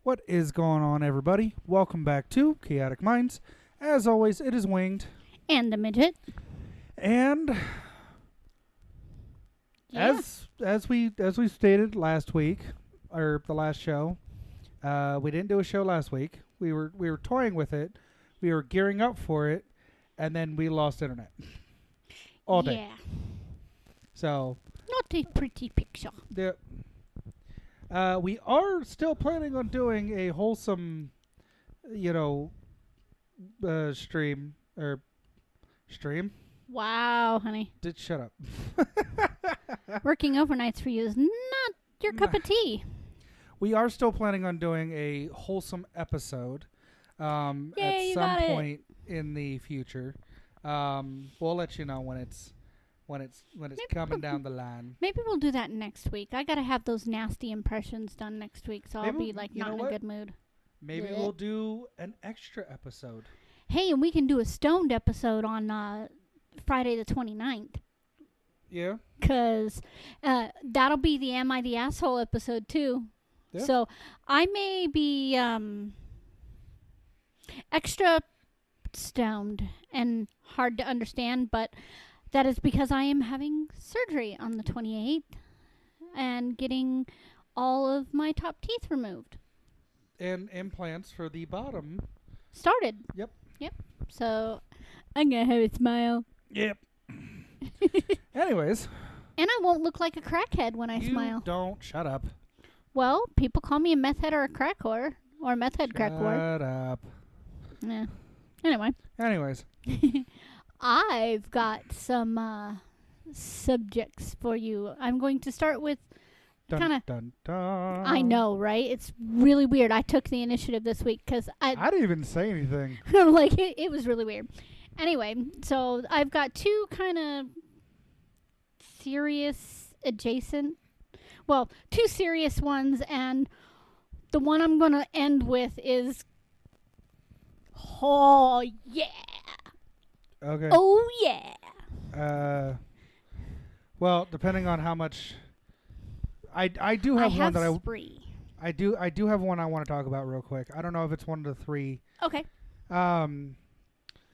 What is going on, everybody? Welcome back to Chaotic Minds. As always, it is Winged, And the midget. and Yeah. as we stated last week, or the last show, we didn't do a show last week. We were toying with it, we were gearing up for it, and then we lost internet all day. Yeah. So Not a pretty picture. we are still planning on doing a wholesome, stream or stream. Wow, honey. Shut up. Working overnights for you is not your cup of tea. We are still planning on doing a wholesome episode Yay, at you some got it. point in the future. We'll let you know when it's coming down the line. Maybe we'll do that next week. I gotta have those nasty impressions done next week, so Maybe I'll be like you not know in what? a good mood. Maybe Blech. we'll do an extra episode. Hey, and we can do a stoned episode on Friday the 29th. Yeah. Because that'll be the Am I the Asshole episode, too. Yeah. So I may be extra stoned and hard to understand, but that is because I am having surgery on the 28th and getting all of my top teeth removed. And implants for the bottom. Started. Yep. So I'm going to have a smile. Yep. Anyways. And I won't look like a crackhead when I You smile. don't. Shut up. Well, people call me a meth head or a crack whore. Or a meth head crack whore. Shut up. Yeah. Anyway. Anyways. I've got some subjects for you. I'm going to start with Dun, kind of... dun, dun. I know, right? It's really weird. I took the initiative this week because I didn't even say anything. like it was really weird. Anyway, so I've got two kind of serious adjacent... Well, two serious ones, and the one I'm going to end with is... Oh, yeah. Okay. Oh, yeah. Well, depending on how much, I do have one that spree. I do have one I want to talk about real quick. I don't know if it's one of the three. Okay.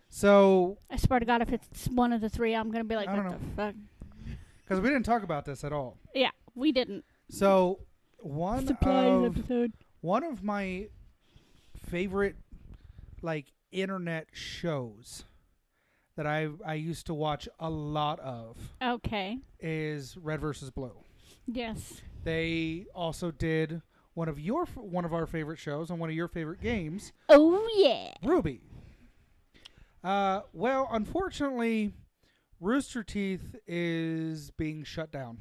So I swear to God, if it's one of the three, I'm going to be like, I don't what the fuck? because we didn't talk about this at all. Yeah, we didn't. So Surprise episode. one of my favorite internet shows that I used to watch a lot of Okay. is Red versus Blue. Yes. They also did one of our favorite shows and one of your favorite games, Oh, yeah. Ruby. Well, unfortunately, Rooster Teeth is being shut down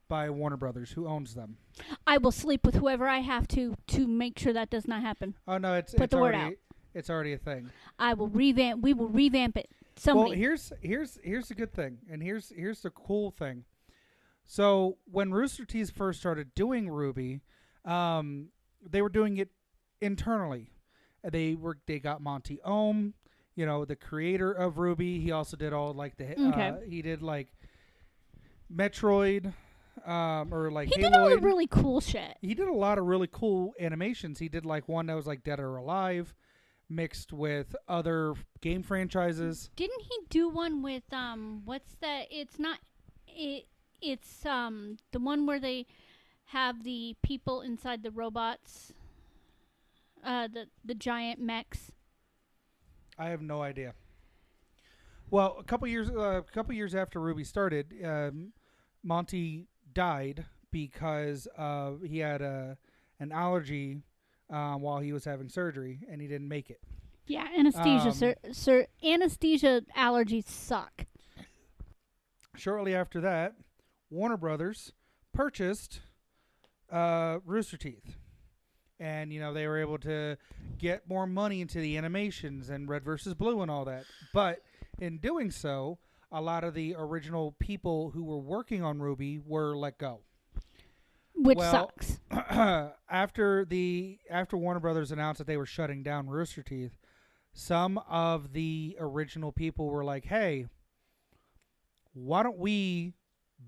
by Warner Brothers, who owns them. I will sleep with whoever I have to make sure that does not happen. Oh no, Put it's the word already out. it's already a thing. I will revamp. We will revamp it. Somebody. Well, here's the good thing, and here's the cool thing. So when Rooster Teeth first started doing Ruby, they were doing it internally. They got Monty Ohm, the creator of Ruby. He also did all Okay. he did Metroid, or he Haloid. did all the really cool shit. He did a lot of really cool animations. He did one that was Dead or Alive, mixed with other game franchises. Didn't he do one with what's that? It's not it. It's the one where they have the people inside the robots. The giant mechs. I have no idea. Well, a couple years after Ruby started, Monty died because he had an allergy while he was having surgery, and he didn't make it. Yeah, anesthesia, sir. Anesthesia allergies suck. Shortly after that, Warner Brothers purchased Rooster Teeth. And, they were able to get more money into the animations and Red versus Blue and all that. But in doing so, a lot of the original people who were working on Ruby were let go. Which sucks. After Warner Brothers announced that they were shutting down Rooster Teeth, some of the original people were like, hey, why don't we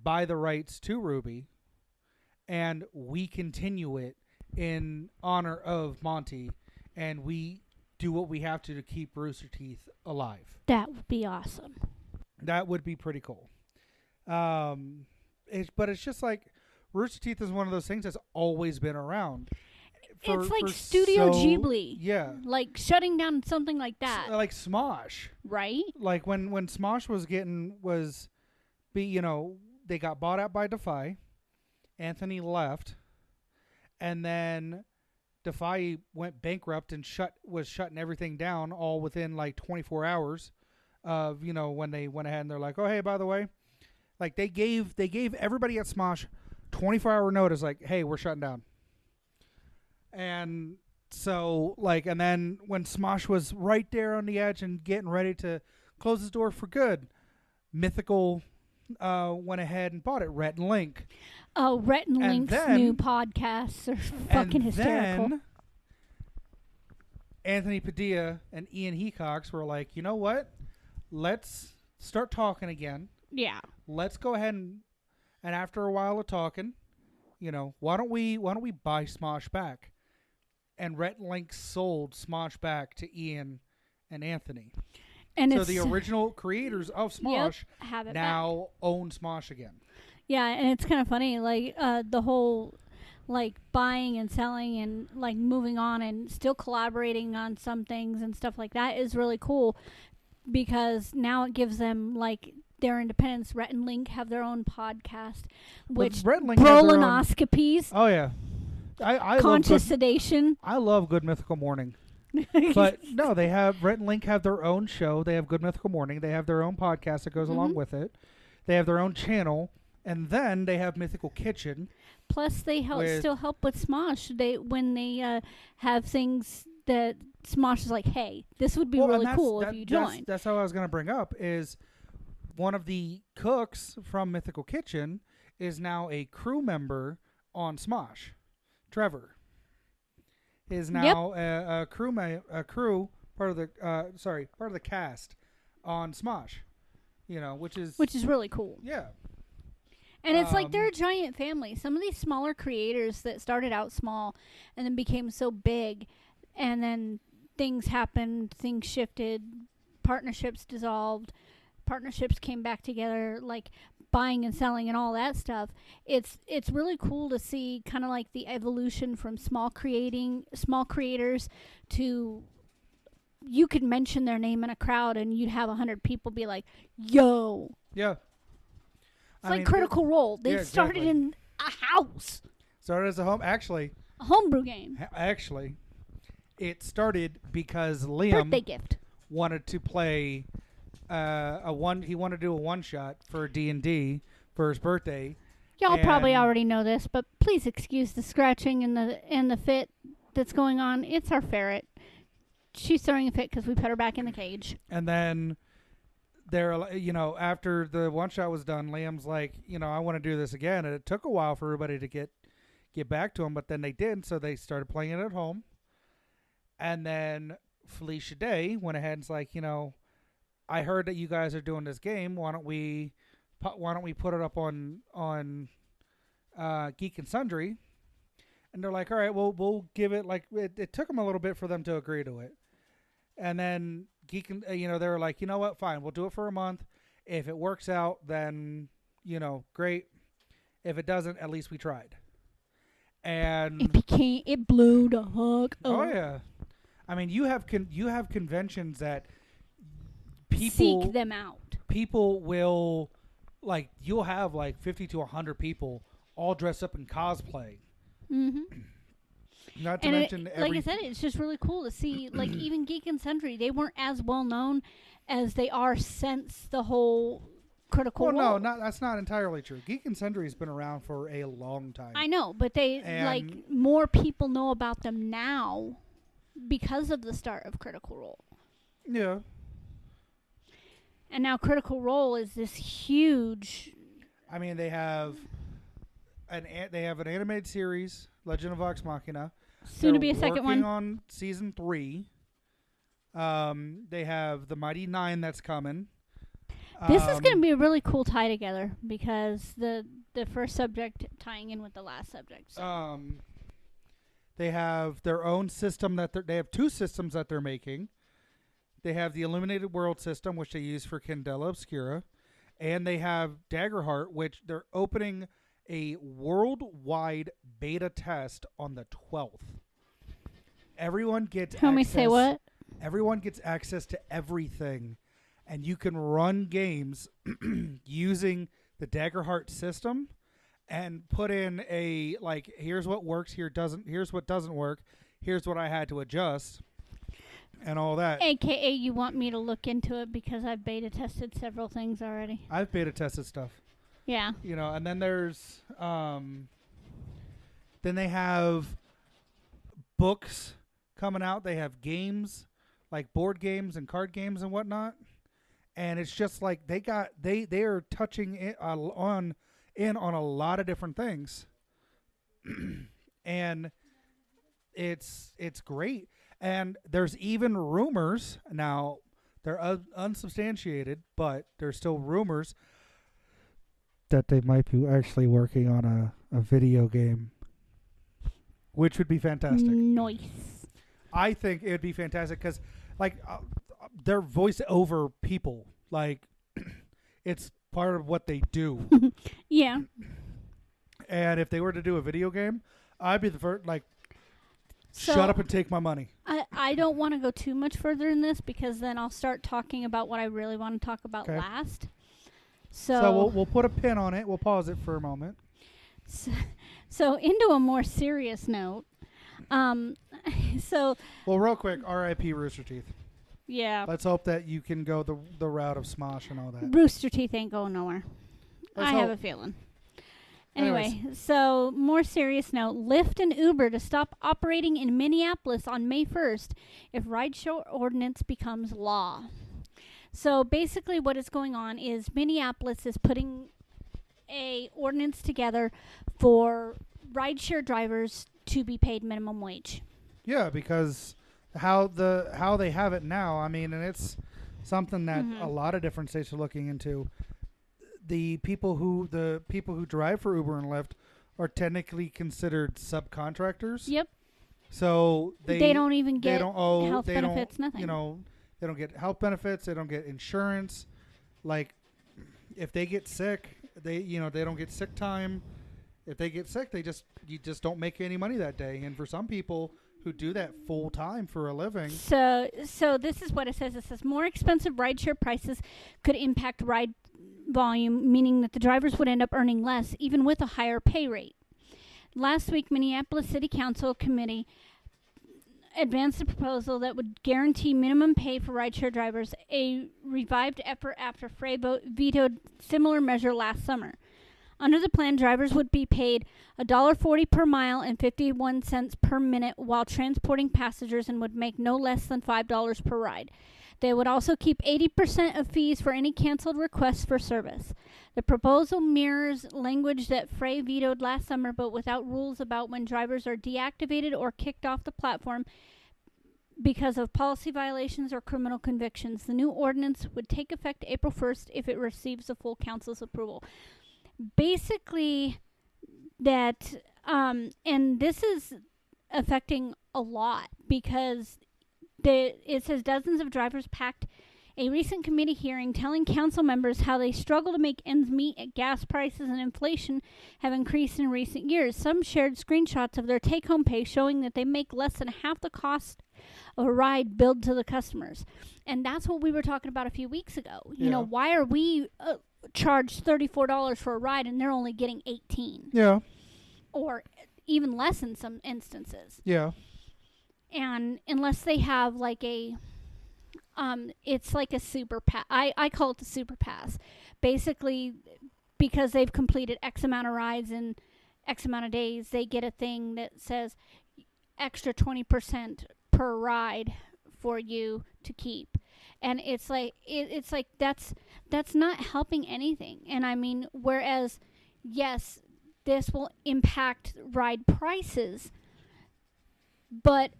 buy the rights to Ruby and we continue it in honor of Monty, and we do what we have to keep Rooster Teeth alive. That would be awesome. That would be pretty cool. But it's just like Rooster Teeth is one of those things that's always been around. It's like Studio Ghibli. Yeah. Like shutting down something like that. Like Smosh. Right? Like when Smosh they got bought out by Defy. Anthony left. And then Defy went bankrupt and was shutting everything down all within like 24 hours of, when they went ahead and they're like, oh, hey, by the way, like they gave everybody at Smosh 24-hour notice, like, hey, we're shutting down. And so, like, and then when Smosh was right there on the edge and getting ready to close his door for good, Mythical went ahead and bought it, Rhett and Link. Oh, Rhett and Link's new podcasts are fucking hysterical. Then Anthony Padilla and Ian Hecox were like, you know what? Let's start talking again. Yeah. Let's go ahead and after a while of talking, why don't we buy Smosh back? And Rhett and Link sold Smosh back to Ian and Anthony. And so the original creators of Smosh now own Smosh again. Yeah, and it's kind of funny, like the whole like buying and selling and like moving on and still collaborating on some things and stuff like that is really cool because now it gives them like their independence. Rhett and Link have their own podcast, which Brolonoscopies. Oh yeah. I conscious sedation. I love Good Mythical Morning. But no, Rhett and Link have their own show. They have Good Mythical Morning. They have their own podcast that goes along with it. They have their own channel. And then they have Mythical Kitchen. Plus, they still help with Smosh. When they have things that Smosh is like, hey, this would be really cool if you joined. That's how I was going to bring up is one of the cooks from Mythical Kitchen is now a crew member on Smosh. Trevor is now a crew part of the cast on Smosh. Which is really cool. Yeah. And it's like they're a giant family. Some of these smaller creators that started out small and then became so big, and then things happened, things shifted, partnerships dissolved, partnerships came back together, like buying and selling and all that stuff. It's really cool to see kind of like the evolution from small creators to you could mention their name in a crowd and you'd have 100 people be like, yo. Yeah. It's like Critical Role. They started in a house. Started as a homebrew game. Actually, it started because Liam birthday gift wanted to play he wanted to do a one shot for D&D for his birthday. Y'all probably already know this, but please excuse the scratching and the fit that's going on. It's our ferret. She's throwing a fit because we put her back in the cage. And then after the one shot was done, Liam's like, I want to do this again. And it took a while for everybody to get back to him, but then they did. So they started playing it at home. And then Felicia Day went ahead and was like, I heard that you guys are doing this game. Why don't we put it up on Geek and Sundry? And they're like, all right, we'll give it like it took them a little bit for them to agree to it. And then Geek and they were like, you know what, fine, we'll do it for a month. If it works out, then great. If it doesn't, at least we tried. And it blew the fuck up. Oh yeah, I mean you have conventions that people seek them out. People will you'll have 50 to 100 people all dressed up in cosplay. Mm-hmm. Not to mention like I said, it's just really cool to see, even Geek and Sundry, they weren't as well known as they are since the whole Critical Role. No, that's not entirely true. Geek and Sundry has been around for a long time. I know, but more people know about them now because of the start of Critical Role. Yeah. And now Critical Role is this huge. I mean, they have an animated series, Legend of Vox Machina. Soon to be a second one. Working on season 3. They have the Mighty Nine that's coming. This is going to be a really cool tie together because the first subject tying in with the last subject. So. They have their own system they have two systems that they're making. They have the Illuminated World system, which they use for Candela Obscura, and they have Daggerheart, which they're opening a worldwide beta test on the 12th. Everyone gets Tell me, say what? Everyone gets access to everything, and you can run games using the Daggerheart system and put in a, like, here's what works, here's what doesn't work, here's what I had to adjust, and all that. AKA, you want me to look into it because I've beta tested several things already. I've beta tested stuff. Yeah. You know, and then there's then they have books coming out. They have games, like board games and card games and whatnot. And it's just like they are touching it on a lot of different things. And it's great. And there's even rumors now. They're unsubstantiated, but there's still rumors that they might be actually working on a video game, which would be fantastic. Nice. I think it would be fantastic because, like, they're voice over people. Like, it's part of what they do. Yeah. And if they were to do a video game, I'd be the first, like, So shut up and take my money. I don't want to go too much further in this because then I'll start talking about what I really want to talk about last. So we'll put a pin on it. We'll pause it for a moment. So into a more serious note. Well, real quick, R.I.P. Rooster Teeth. Yeah. Let's hope that you can go the route of Smosh and all that. Rooster Teeth ain't going nowhere. I have a feeling. Anyway, so more serious note. Lyft and Uber to stop operating in Minneapolis on May 1st if rideshare ordinance becomes law. So basically what is going on is Minneapolis is putting a ordinance together for rideshare drivers to be paid minimum wage. Yeah, because how they have it now, I mean, and it's something that a lot of different states are looking into. The people who drive for Uber and Lyft are technically considered subcontractors. Yep. So they don't even get health benefits, nothing. You know, they don't get health benefits, they don't get insurance. Like, if they get sick, they don't get sick time. If they get sick, you just don't make any money that day. And for some people who do that full time for a living. So this is what it says. It says more expensive rideshare prices could impact ride volume, meaning that the drivers would end up earning less, even with a higher pay rate. Last week, Minneapolis City Council committee advanced a proposal that would guarantee minimum pay for rideshare drivers, a revived effort after Frey vetoed similar measure last summer. Under the plan, drivers would be paid $1.40 per mile and 51 cents per minute while transporting passengers and would make no less than $5 per ride. They would also keep 80% of fees for any canceled requests for service. The proposal mirrors language that Frey vetoed last summer, but without rules about when drivers are deactivated or kicked off the platform because of policy violations or criminal convictions. The new ordinance would take effect April 1st if it receives the full council's approval. Basically, that, and this is affecting a lot because it says dozens of drivers packed a recent committee hearing telling council members how they struggle to make ends meet as gas prices and inflation have increased in recent years. Some shared screenshots of their take-home pay showing that they make less than half the cost of a ride billed to the customers. And that's what we were talking about a few weeks ago. You know, why are we charged $34 for a ride and they're only getting $18? Yeah. Or even less in some instances. Yeah. And unless they have like it's like a super pass. I call it the super pass. Basically, because they've completed X amount of rides in X amount of days, they get a thing that says extra 20% per ride for you to keep. And it's like that's not helping anything. And I mean, whereas yes, this will impact ride prices, but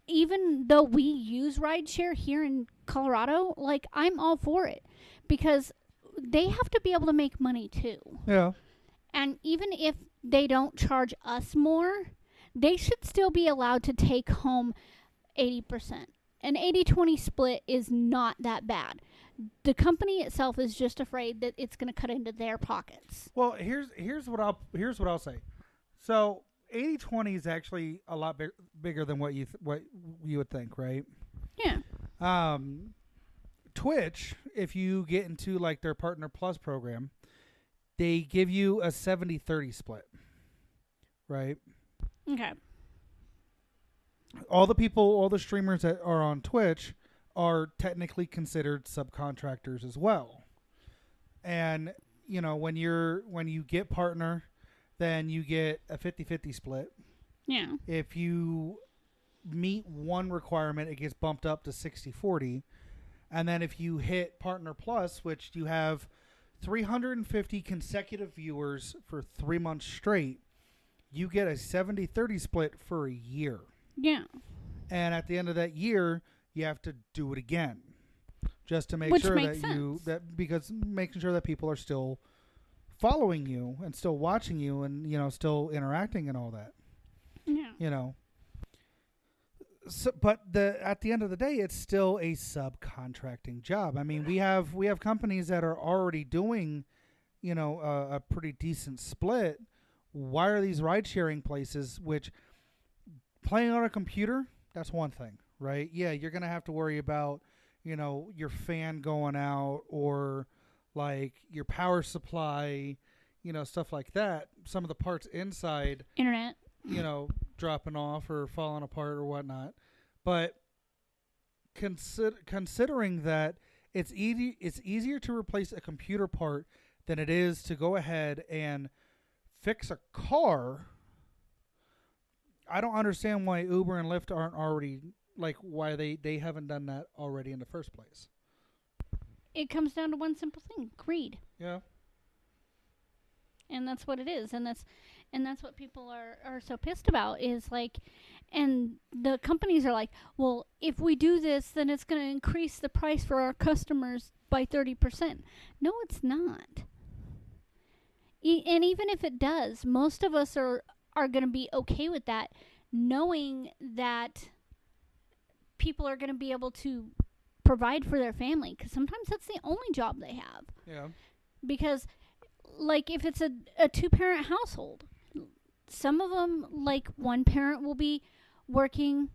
even though we use rideshare here in Colorado, like, I'm all for it because they have to be able to make money too. Yeah. And even if they don't charge us more, they should still be allowed to take home 80%. An 80-20 split is not that bad. The company itself is just afraid that it's going to cut into their pockets. Well, here's what I'll say. So 80-20 is actually a lot bigger than what you would think, right? Yeah. Twitch, if you get into like their Partner Plus program, they give you a 70-30 split, right? Okay. All the streamers that are on Twitch are technically considered subcontractors as well. And, you know, when you get partner, then you get a 50-50 split. Yeah. If you meet one requirement, it gets bumped up to 60-40. And then if you hit Partner Plus, which you have 350 consecutive viewers for 3 months straight, you get a 70-30 split for a year. Yeah. And at the end of that year, you have to do it again, just to make Which sure makes that because making sure that people are still following you and still watching you and, you know, still interacting and all that. Yeah. You know. So, but at the end of the day, it's still a subcontracting job. I mean, we have companies that are already doing, you know, a pretty decent split. Why are these ride sharing places, which playing on a computer, that's one thing, right? Yeah, you're going to have to worry about, you know, your fan going out or like your power supply, you know, stuff like that. Some of the parts inside, Internet, you know, dropping off or falling apart or whatnot. But considering that it's easier to replace a computer part than it is to go ahead and fix a car, I don't understand why Uber and Lyft aren't already, like, why they haven't done that already in the first place. it comes down to one simple thing: greed. Yeah. And that's what it is, and that's what people are so pissed about is like, and the companies are like, well, if we do this, then it's going to increase the price for our customers by 30%. No, it's not. And even if it does, most of us are going to be okay with that, knowing that people are going to be able to provide for their family, because sometimes that's the only job they have. Yeah. Because, like, if it's a two-parent household, some of them, like, one parent will be working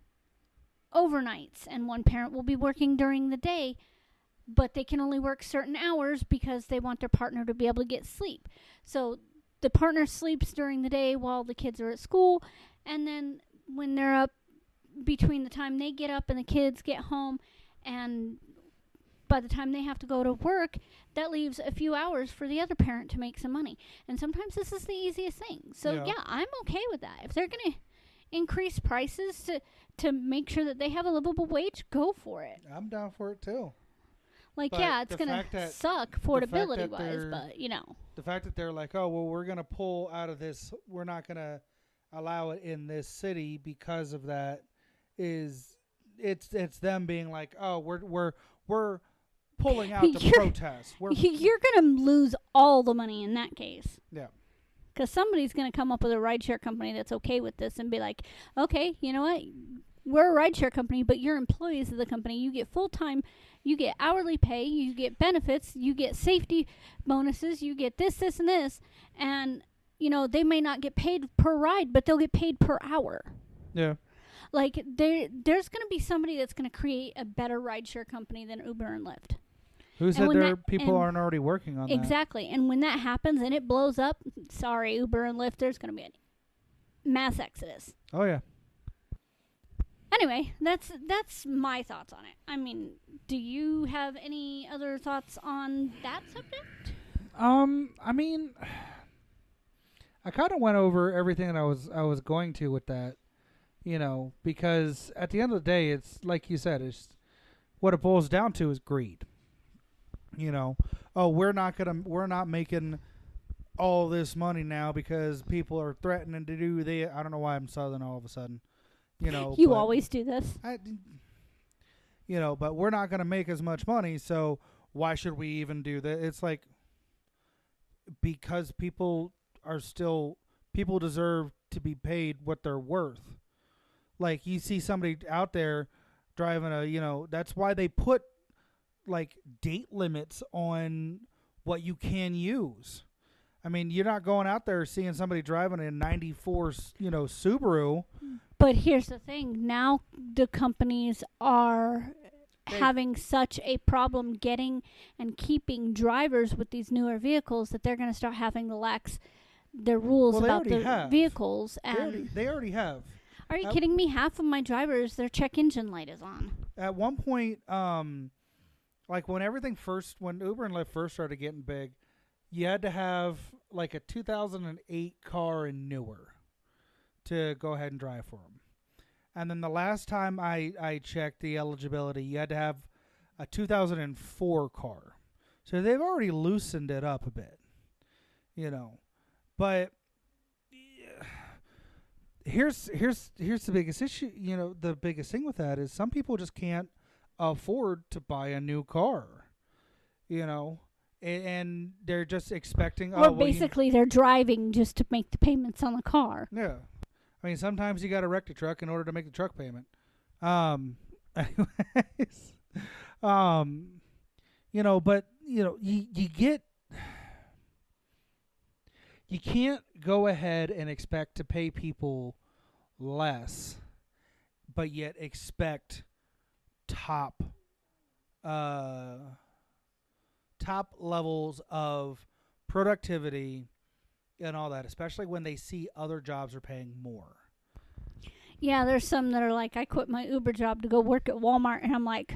overnights and one parent will be working during the day, but they can only work certain hours because they want their partner to be able to get sleep. So the partner sleeps during the day while the kids are at school, and then when they're up, between the time they get up and the kids get home, and by the time they have to go to work, that leaves a few hours for the other parent to make some money. And sometimes this is the easiest thing. So, yeah I'm okay with that. If they're going to increase prices to make sure that they have a livable wage, go for it. I'm down for it, too. Like, but yeah, it's going to suck affordability-wise, but, you know. The fact that they're like, oh, well, we're going to pull out of this, we're not going to allow it in this city because of that, is it's them being like, oh, we're pulling out to protest. You're going to lose all the money in that case. Yeah. Because somebody's going to come up with a rideshare company that's okay with this and be like, okay, you know what? We're a rideshare company, but you're employees of the company. You get full-time, you get hourly pay, you get benefits, you get safety bonuses, you get this, and this. And, you know, they may not get paid per ride, but they'll get paid per hour. Yeah. Like, there's going to be somebody that's going to create a better rideshare company than Uber and Lyft. Who said people aren't already working on that? Exactly. And when that happens and it blows up, sorry, Uber and Lyft, there's going to be a mass exodus. Oh, yeah. Anyway, that's my thoughts on it. I mean, do you have any other thoughts on that subject? I mean, I kind of went over everything that I was going to with that, you know, because at the end of the day, it's like you said, it's what it boils down to is greed. You know, oh, we're not making all this money now because people are threatening to do I don't know why I'm Southern all of a sudden. You know, you always do this. You know, but we're not going to make as much money, so why should we even do that? It's like, because people deserve to be paid what they're worth. Like you see somebody out there driving that's why they put like date limits on what you can use. I mean, you're not going out there seeing somebody driving a 94, Subaru. But here's the thing. Now the companies are having such a problem getting and keeping drivers with these newer vehicles that they're going to start having to lax their rules about the vehikles. And they already have. Are you kidding me? Half of my drivers, their check engine light is on. At one point, like when Uber and Lyft first started getting big, you had to have like a 2008 car and newer to go ahead and drive for them. And then the last time I checked the eligibility, you had to have a 2004 car. So they've already loosened it up a bit, But here's the biggest issue. The biggest thing with that is some people just can't afford to buy a new car, and they're just expecting. Or basically, they're driving just to make the payments on the car. Yeah. I mean, sometimes you got to wreck the truck in order to make the truck payment. Anyways, but you can't go ahead and expect to pay people less, but yet expect top levels of productivity and all that, especially when they see other jobs are paying more. Yeah, there's some that are like, I quit my Uber job to go work at Walmart, and I'm like,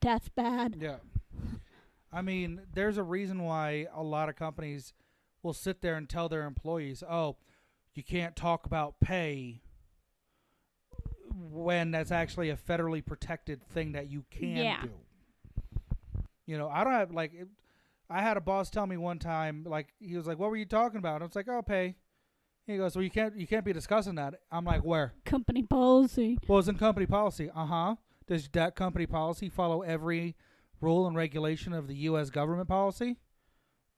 that's bad. Yeah. I mean, there's a reason why a lot of companies will sit there and tell their employees, oh, you can't talk about pay when that's actually a federally protected thing that you can do. I don't have, I had a boss tell me one time, he was like, what were you talking about? I was like, oh, pay. He goes, well, you can't be discussing that. I'm like, where? Company policy. Well, it's in company policy. Uh-huh. Does that company policy follow every rule and regulation of the U.S. government policy?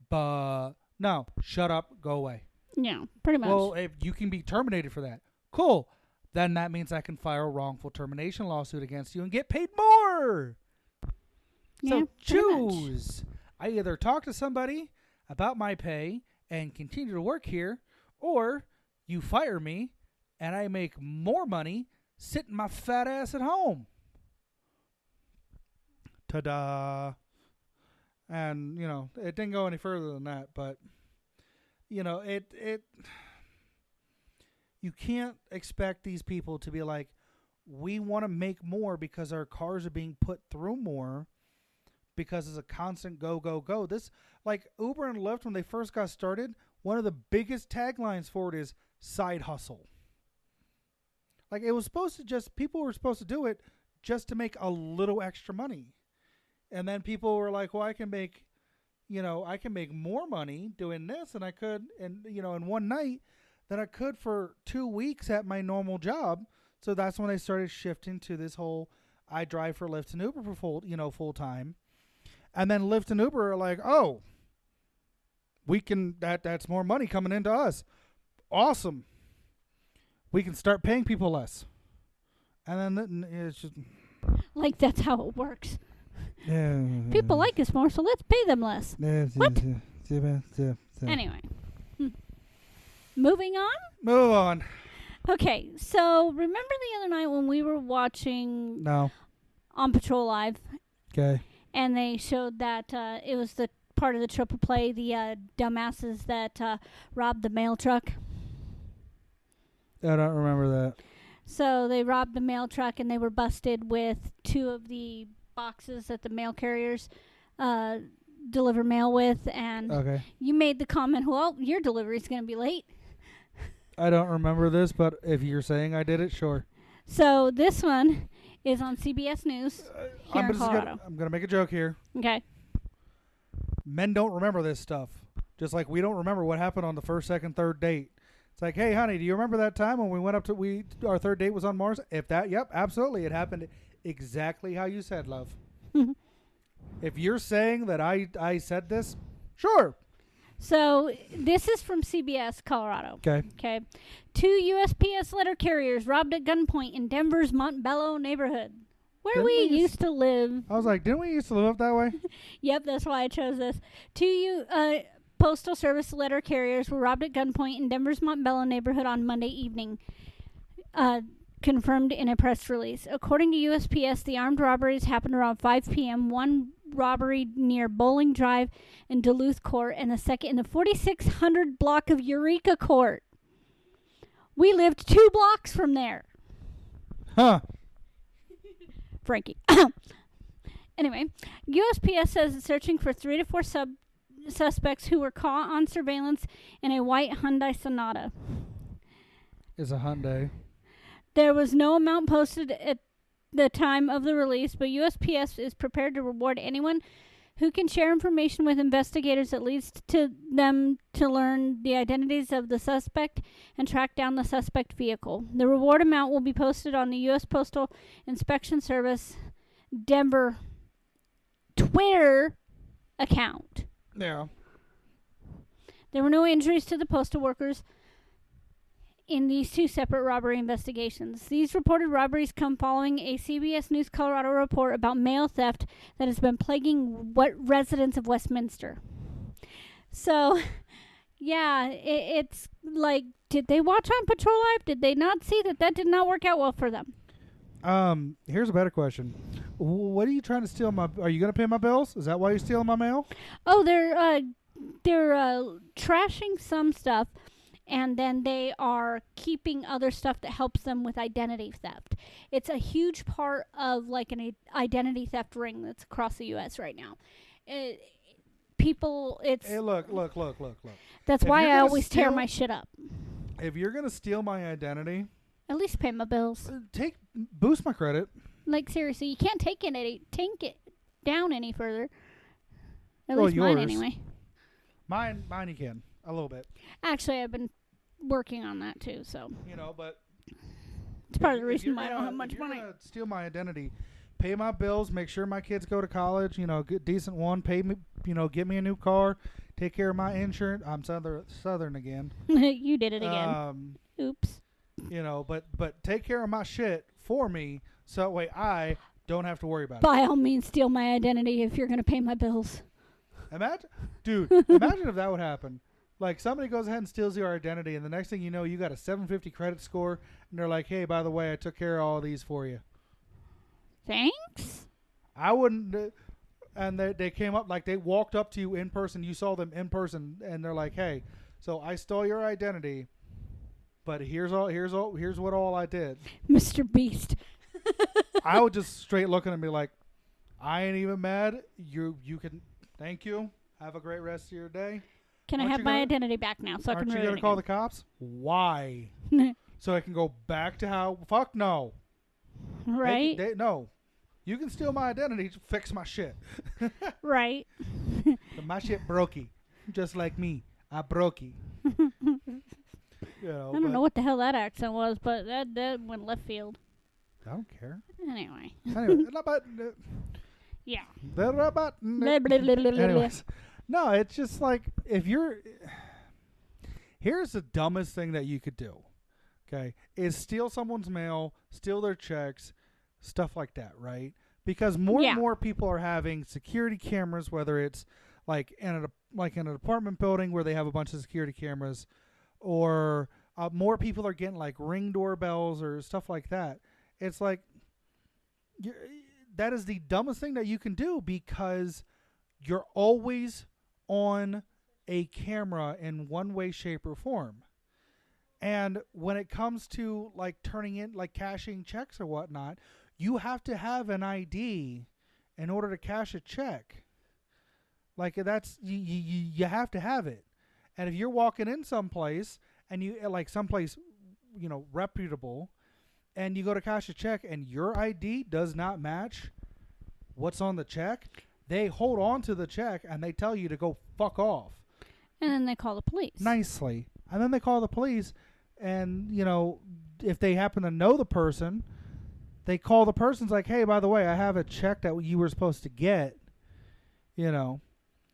But no, shut up, go away. Yeah, pretty much. Well, if you can be terminated for that, cool. Then that means I can file a wrongful termination lawsuit against you and get paid more. Yeah, so choose. I either talk to somebody about my pay and continue to work here, or you fire me and I make more money sitting my fat ass at home. Ta-da. And, it didn't go any further than that, but, it you can't expect these people to be like, we want to make more because our cars are being put through more because it's a constant go, go, go. This, like Uber and Lyft, when they first got started, one of the biggest taglines for it is side hustle. Like it was supposed to people were supposed to do it just to make a little extra money. And then people were like, well, I can make more money doing this than I could in one night than I could for 2 weeks at my normal job. So that's when they started shifting to this whole I drive for Lyft and Uber for full time. And then Lyft and Uber are like, oh, we can that's more money coming into us. Awesome. We can start paying people less. And then it's just like that's how it works. Yeah. People like us more, so let's pay them less. What? Anyway. Moving on? Move on. Okay, so remember the other night when we were watching On Patrol Live? Okay. And they showed that it was the part of the triple play, the dumbasses that robbed the mail truck. I don't remember that. So they robbed the mail truck and they were busted with 2 of the boxes that the mail carriers deliver mail with. And you made the comment, well, your delivery's going to be late. I don't remember this, but if you're saying I did it, sure. So this one is on CBS News here in Colorado. I'm going to make a joke here. Okay. Men don't remember this stuff. Just like we don't remember what happened on the first, second, third date. It's like, hey, honey, do you remember that time when we went up to our third date was on Mars? Yep, absolutely. It happened exactly how you said, love. If you're saying that I said this, sure. So this is from CBS, Colorado. Okay. Okay. 2 USPS letter carriers robbed at gunpoint in Denver's Montbello neighborhood, where Didn't we we used to live. I was like, didn't we used to live up that way? Yep, that's why I chose this. 2 Postal Service letter carriers were robbed at gunpoint in Denver's Montbello neighborhood on Monday evening, confirmed in a press release. According to USPS, the armed robberies happened around 5 p.m., one robbery near Bowling Drive in Duluth Court, and the second in the 4600 block of Eureka Court. We lived 2 blocks from there. Huh. Frankie. Anyway, USPS says it's searching for 3 to 4 suspects who were caught on surveillance in a white Hyundai Sonata. It's a Hyundai. There was no amount posted at the time of the release, but USPS is prepared to reward anyone who can share information with investigators that leads to them to learn the identities of the suspect and track down the suspect vehicle. The reward amount will be posted on the U.S. Postal Inspection Service Denver Twitter account. Yeah. There were no injuries to the postal workers in these 2 separate robbery investigations. These reported robberies come following a CBS News Colorado report about mail theft that has been plaguing residents of Westminster. So, yeah, it's like, did they watch on Patrol Live? Did they not see that did not work out well for them? Here's a better question. What are you trying to steal are you going to pay my bills? Is that why you're stealing my mail? Oh, they're trashing some stuff, and then they are keeping other stuff that helps them with identity theft. It's a huge part of like an identity theft ring that's across the U.S. right now. Hey, look. That's why I always tear my shit up. If you're going to steal my identity, at least pay my bills. Boost my credit. Like, seriously, you can't take it down any further. At least mine, anyway. Mine you can. A little bit. Actually, I've been working on that, too, so. But it's part of the reason why I don't have much money. If you're going to steal my identity, pay my bills, make sure my kids go to college, get decent one, pay me, get me a new car, take care of my insurance. I'm Southern again. You did it again. Oops. But take care of my shit for me so that way I don't have to worry about it. By all means, steal my identity if you're going to pay my bills. Imagine if that would happen. Like, somebody goes ahead and steals your identity, and the next thing you know, you got a 750 credit score, and they're like, hey, by the way, I took care of all these for you. Thanks? I wouldn't... and they came up, like, they walked up to you in person, you saw them in person, and they're like, hey, so I stole your identity, but here's what all I did. Mr. Beast. I would just straight look at him and be like, I ain't even mad. You can... Thank you. Have a great rest of your day. Can I have my identity back now so I can Aren't you going to call the cops? Why? So I can go back to how... Fuck no. Right? No. You can steal my identity. Just fix my shit. Right. My shit brokey. Just like me. I brokey. I don't know what the hell that accent was, but that went left field. I don't care. Anyway. Yeah. Anyways. No, it's just like, if you're... Here's the dumbest thing that you could do, okay, is steal someone's mail, steal their checks, stuff like that, right? Because more and more people are having security cameras, whether it's like in an apartment building where they have a bunch of security cameras, or more people are getting like Ring doorbells or stuff like that. It's like, that is the dumbest thing that you can do, because you're always on a camera in one way, shape, or form. And when it comes to like turning in, like cashing checks or whatnot, you have to have an ID in order to cash a check. Like, that's, you have to have it. And if you're walking in someplace and you like someplace, reputable, and you go to cash a check and your ID does not match what's on the check, they hold on to the check and they tell you to go fuck off. And then they call the police. Nicely. And then they call the police, and, if they happen to know the person, they call the person's like, hey, by the way, I have a check that you were supposed to get,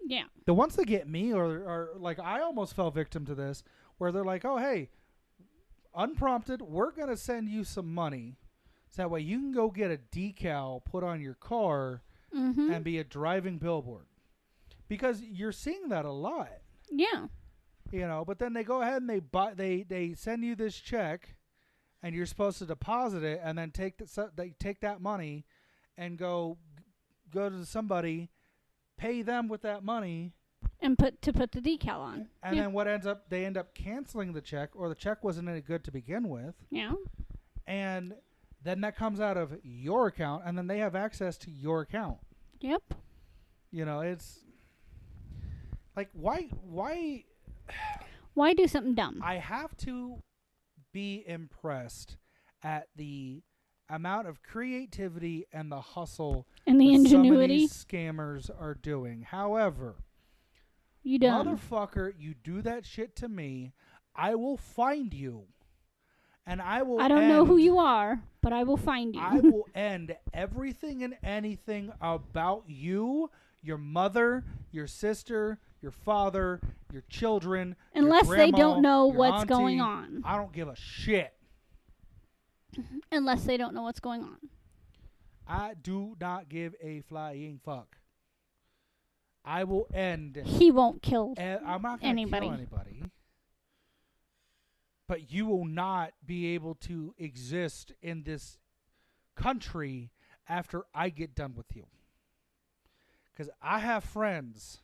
Yeah. The ones that get me are like, I almost fell victim to this, where they're like, oh, hey, unprompted, we're going to send you some money so that way you can go get a decal put on your car Mm-hmm. and be a driving billboard. Because you're seeing that a lot. Yeah. But then they go ahead and they send you this check, and you're supposed to deposit it, and then they take that money and go to somebody, pay them with that money, And put the decal on. and then they end up canceling the check, or the check wasn't any good to begin with. Yeah. And then that comes out of your account, and then they have access to your account. Yep. It's like, why Why do something dumb? I have to be impressed at the amount of creativity and the hustle And the that ingenuity. some of these scammers are doing. However, You dumb. motherfucker, you do that shit to me, I will find you. And I don't know who you are, but I will find you. I will end everything and anything about you, your mother, your sister, your father, your children, Unless your they grandma, don't know your what's auntie. going on. I don't give a shit. Unless they don't know what's going on. I do not give a flying fuck. I will end. He won't kill I'm not going to anybody. kill anybody. But you will not be able to exist in this country after I get done with you. Because I have friends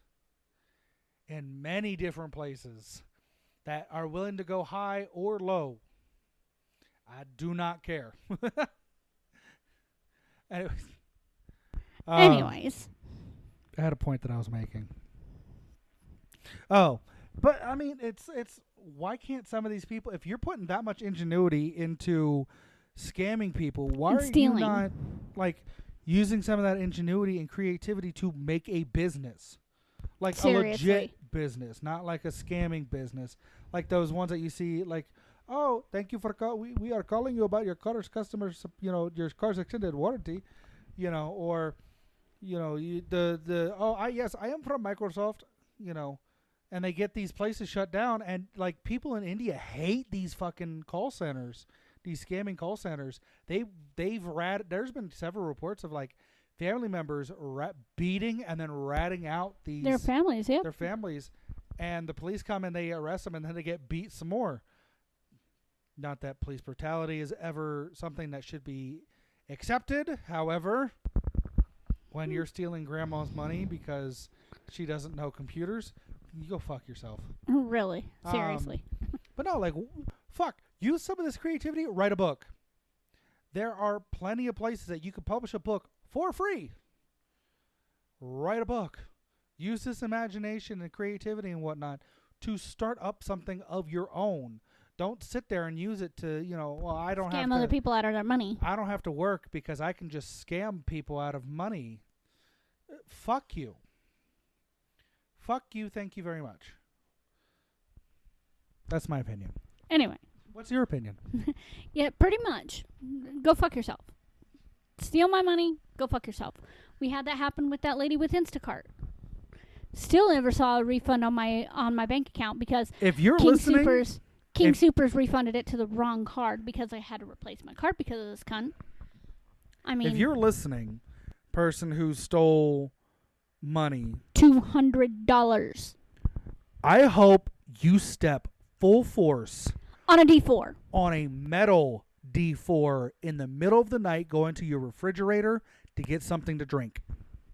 in many different places that are willing to go high or low. I do not care. Anyways. I had a point that I was making. Oh, but I mean, it's why can't some of these people, if you're putting that much ingenuity into scamming people, why And are stealing. you not like using some of that ingenuity and creativity to make a business? Like Seriously. a legit business, not like a scamming business. Like those ones that you see, like, oh, thank you for we are calling you about your car's customers, your car's extended warranty, or yes, I am from Microsoft, and they get these places shut down, and like people in India hate these fucking call centers, these scamming call centers. There's been several reports of like family members beating and then ratting out Their families, yep. their families, and the police come and they arrest them, and then they get beat some more. Not that police brutality is ever something that should be accepted. However, when you're stealing grandma's money because she doesn't know computers, you go fuck yourself. Really. Seriously. But no, like, fuck. Use some of this creativity. Write a book. There are plenty of places that you can publish a book for free. Write a book. Use this imagination and creativity and whatnot to start up something of your own. Don't sit there and use it to, I don't have to. Scam other people out of their money. I don't have to work because I can just scam people out of money. Fuck you. Fuck you. Thank you very much. That's my opinion. Anyway. What's your opinion? Yeah, pretty much. Go fuck yourself. Steal my money, go fuck yourself. We had that happen with that lady with Instacart. Still never saw a refund on my bank account because If you're King listening, Supers refunded it to the wrong card because I had to replace my card because of this cunt. I mean, if you're listening, person who stole money, $200 I hope you step full force on a D4. on a metal D4 in the middle of the night, go into your refrigerator to get something to drink.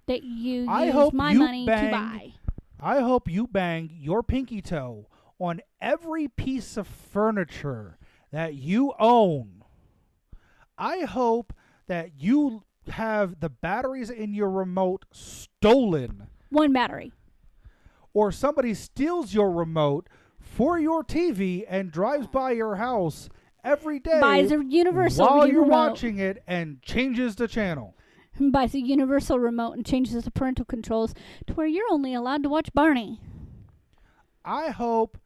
That you I use hope my you money to bang- buy. I hope you bang your pinky toe on every piece of furniture that you own. I hope that you have the batteries in your remote stolen, One battery. or somebody steals your remote for your TV and drives by your house every day Buys a universal while you're remote. watching it and changes the channel. Buys a universal remote and changes the parental controls to where you're only allowed to watch Barney. I hope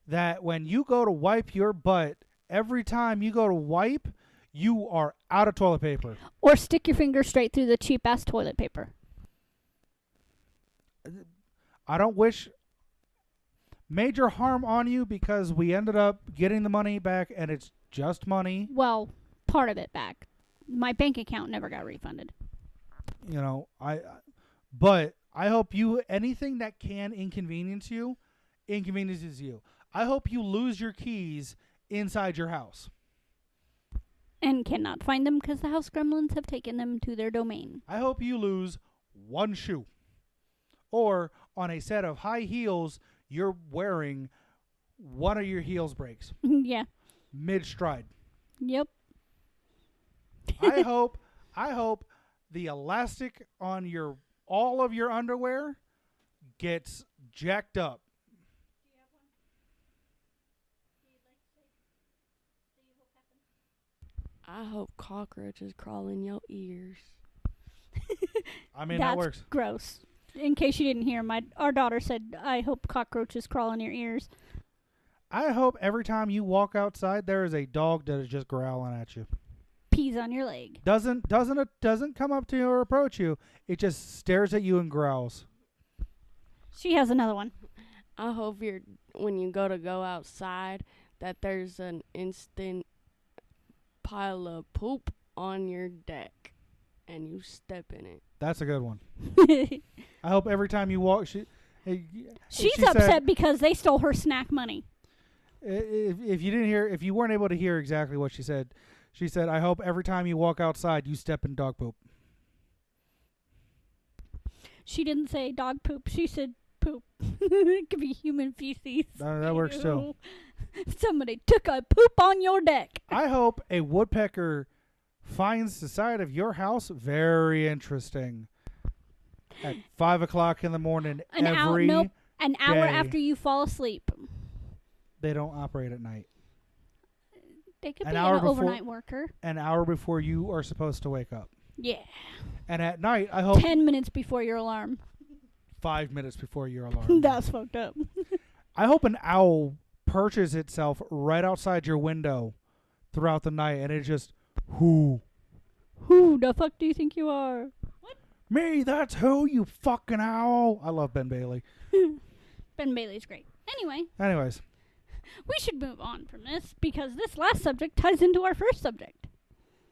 that when you go to wipe your butt, every time you go to wipe, you are out of toilet paper. Or stick your finger straight through the cheap-ass toilet paper. I don't wish major harm on you because we ended up getting the money back and it's just money. Well, part of it back. My bank account never got refunded. You know, but I hope anything that can inconvenience you inconveniences you. I hope you lose your keys inside your house. And cannot find them because the house gremlins have taken them to their domain. I hope you lose one shoe. Or on a set of high heels, you're wearing one of your heels breaks. Yeah. Mid-stride. Yep. I hope the elastic on all of your underwear gets jacked up. I hope cockroaches crawl in your ears. I mean, That's that works. gross. In case you didn't hear, our daughter said, I hope cockroaches crawl in your ears. I hope every time you walk outside, there is a dog that is just growling at you. Peas on your leg. Doesn't come up to you or approach you. It just stares at you and growls. She has another one. I hope when you go outside that there's an instant pile of poop on your deck and you step in it. That's a good one. I hope every time you walk, She's she upset said, because they stole her snack money. if you weren't able to hear exactly what she said, I hope every time you walk outside, you step in dog poop. She didn't say dog poop. She said poop. It could be human feces. That works too. Somebody took a poop on your deck. I hope a woodpecker finds the side of your house very interesting. At 5 o'clock in the morning, An hour day. after you fall asleep. They don't operate at night. They could An be hour an before- overnight worker. An hour before you are supposed to wake up. Yeah. And at night, I hope 10 minutes before your alarm. 5 minutes before your alarm. That's fucked up. I hope an owl perches itself right outside your window throughout the night, and it just, who Who the fuck do you think you are? me? That's who, you fucking owl. I love Ben Bailey. Ben Bailey's great. Anyway, Anyways, we should move on from this because this last subject ties into our first subject.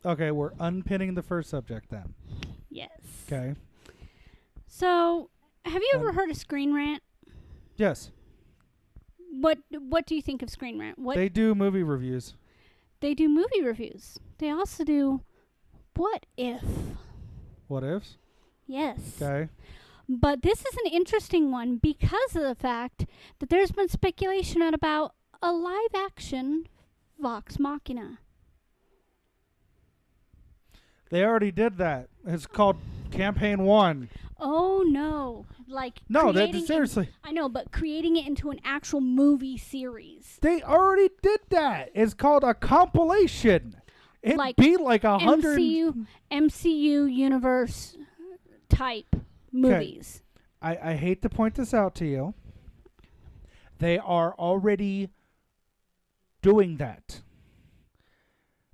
okay, we're unpinning the first subject then. Yes. Okay. So, have you ever heard of Screen Rant? Yes, What do you think of Screen Rant? they do movie reviews. They do movie reviews. They also do What If? What ifs? Yes. Okay. But this is an interesting one because of the fact that there's been speculation about a live-action Vox Machina. They already did that. It's called Campaign 1. Oh no! Like No, creating seriously. I know, but creating it into an actual movie series. They already did that. It's called a compilation. It'd Like be like 100. MCU universe type movies. I hate to point this out to you. They are already doing that.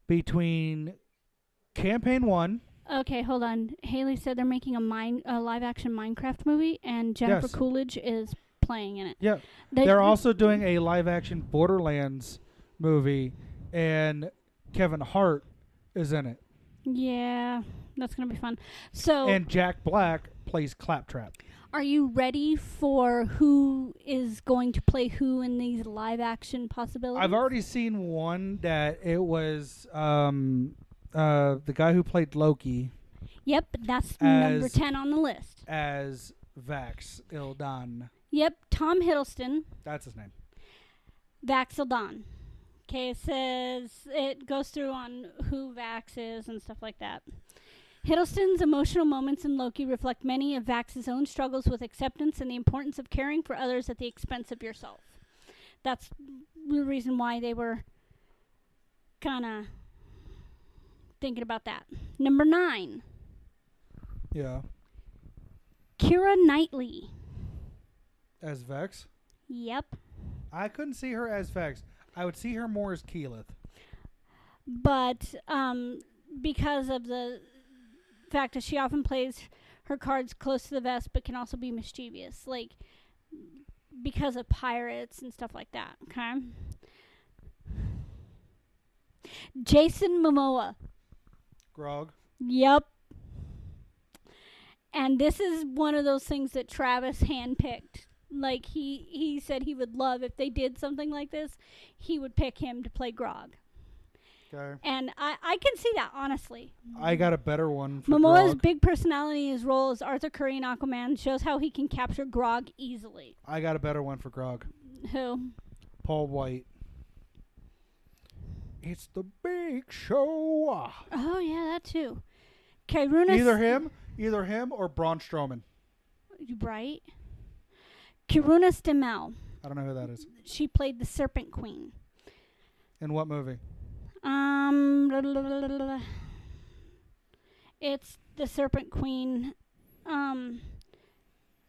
Between Campaign 1. Okay, hold on. Haley said they're making a live-action Minecraft movie, and Jennifer Yes. Coolidge is playing in it. Yeah. They're also doing a live-action Borderlands movie, and Kevin Hart is in it. Yeah, that's gonna be fun. So, And Jack Black plays Claptrap. are you ready for who is going to play who in these live-action possibilities? I've already seen one that it was the guy who played Loki Yep, that's number As- 10 on the list. as Vax Ildan. Yep, Tom Hiddleston, That's his name. Vaxildon. Okay, it goes through on who Vax is and stuff like that. Hiddleston's emotional moments in Loki reflect many of Vax's own struggles with acceptance and the importance of caring for others at the expense of yourself. That's the reason why they were kind of thinking about that. Number 9, Yeah. Keira Knightley. As Vex. Yep. I couldn't see her as Vex. I would see her more as Keyleth. But because of the fact that she often plays her cards close to the vest but can also be mischievous. Like, because of pirates and stuff like that. Okay. Jason Momoa. Grog. Yep. And this is one of those things that Travis handpicked. Like, he said he would love, if they did something like this, he would pick him to play Grog. Okay. And I can see that, honestly. I got a better one for Momoa's Grog. big personality in his role as Arthur Curry in Aquaman shows how he can capture Grog easily. I got a better one for Grog. Who? Paul White. It's the big show. Oh, yeah, that too. Kairuna. Either him or Braun Strowman. Right? Kiruna Stimmel. I don't know who that is. She played the Serpent Queen. In what movie? It's the Serpent Queen.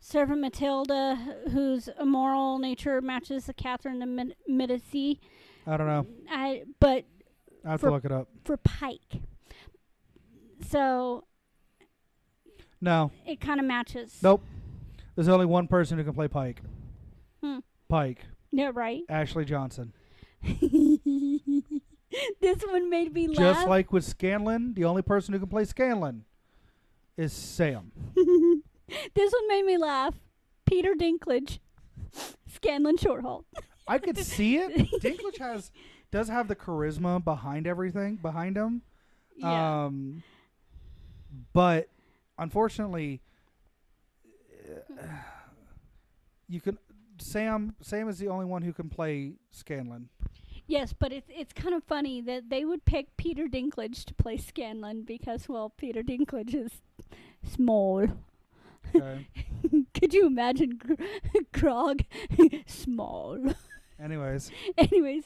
Servant Matilda, whose immoral nature matches the Catherine de Medici. I don't know. But I have to look it up. for Pike. So No. it kind of matches. Nope. There's only one person who can play Pike. Pike. Yeah, right. Ashley Johnson. This one made me laugh. Just like with Scanlan, the only person who can play Scanlan is Sam. This one made me laugh. Peter Dinklage, Scanlan Shorthaul. I could see it. Dinklage does have the charisma behind everything, behind him. Yeah. But unfortunately, you can. Sam is the only one who can play Scanlan. Yes, but it's kind of funny that they would pick Peter Dinklage to play Scanlan because, well, Peter Dinklage is small. Okay. Could you imagine Grog small? Anyways,